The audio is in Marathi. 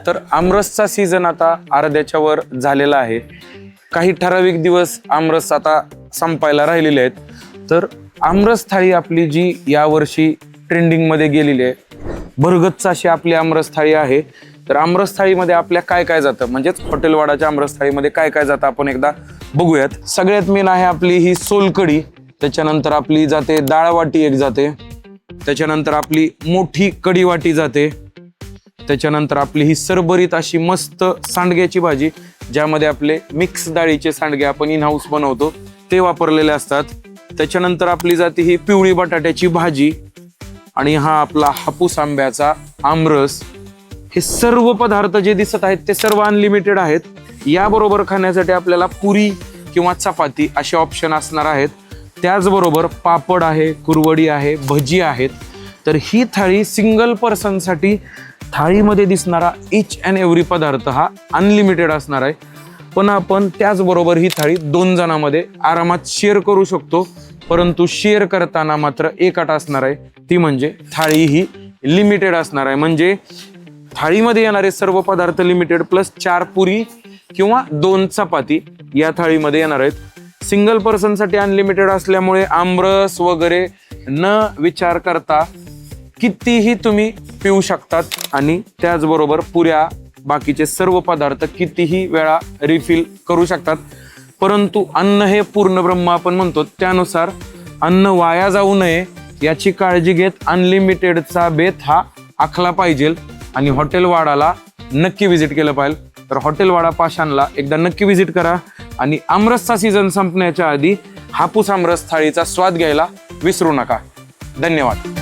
तर आमरसचा सीझन आता अर्ध्याच्या वर झालेला आहे. काही ठराविक दिवस आमरस आता संपायला राहिलेले आहेत. तर आमरस थाळी आपली जी यावर्षी ट्रेंडिंगमध्ये गेलेली आहे, भरगच्च अशी आपली आमरस थाळी आहे. तर आमरस थाळीमध्ये आपल्या काय काय जातं, म्हणजेच हॉटेलवाडाच्या आमरस थाळीमध्ये काय काय जातं आपण एकदा बघूयात. सगळ्यात मेन आहे आपली ही सोलकढी, त्याच्यानंतर आपली जाते डाळ वाटी एक जाते, त्याच्यानंतर आपली मोठी कढी वाटी जाते, त्याच्यानंतर आपली ही सरभरीत अशी मस्त सांडग्याची भाजी, ज्यामध्ये आपले मिक्स डाळीचे सांडगे आपण इन हाऊस बनवतो ते वापरलेले असतात. त्याच्यानंतर आपली जाते ही पिवळी बटाट्याची भाजी आणि हा आपला हापूस आंब्याचा आमरस. हे सर्व पदार्थ जे दिसत आहेत ते सर्व अनलिमिटेड आहेत. याबरोबर खाण्यासाठी आपल्याला पुरी किंवा चपाती असे ऑप्शन असणार आहेत. त्याचबरोबर पापड आहे, कुरवडी आहे, भजी आहेत. तर ही थाळी सिंगल पर्सनसाठी थाळीमध्ये दिसणारा इच अँड एव्हरी पदार्थ हा अनलिमिटेड असणार आहे. पण आपण त्याचबरोबर ही थाळी 2 जणांमध्ये आरामात शेअर करू शकतो. परंतु शेअर करताना मात्र एक अट असणार आहे, ती म्हणजे थाळी ही लिमिटेड असणार आहे. म्हणजे थाळीमध्ये येणारे सर्व पदार्थ लिमिटेड प्लस 4 पुरी किंवा 2 चपाती या थाळीमध्ये येणार आहेत. सिंगल पर्सनसाठी अनलिमिटेड असल्यामुळे आमरस वगैरे न विचार करता कितीही तुम्ही पिऊ शकतात आणि त्याचबरोबर पुऱ्या बाकीचे सर्व पदार्थ कितीही वेळा रिफिल करू शकतात. परंतु अन्न हे पूर्ण ब्रह्म आपण म्हणतो, त्यानुसार अन्न वाया जाऊ नये याची काळजी घेत अनलिमिटेडचा बेत हा आखला पाहिजे आणि हॉटेलवाडाला नक्की व्हिजिट केलं पाहिजे. तर हॉटेलवाडा पाषाणला एकदा नक्की व्हिजिट करा आणि आमरसचा सीझन संपण्याच्या आधी हापूस आमरस थाळीचा स्वाद घ्यायला विसरू नका. धन्यवाद.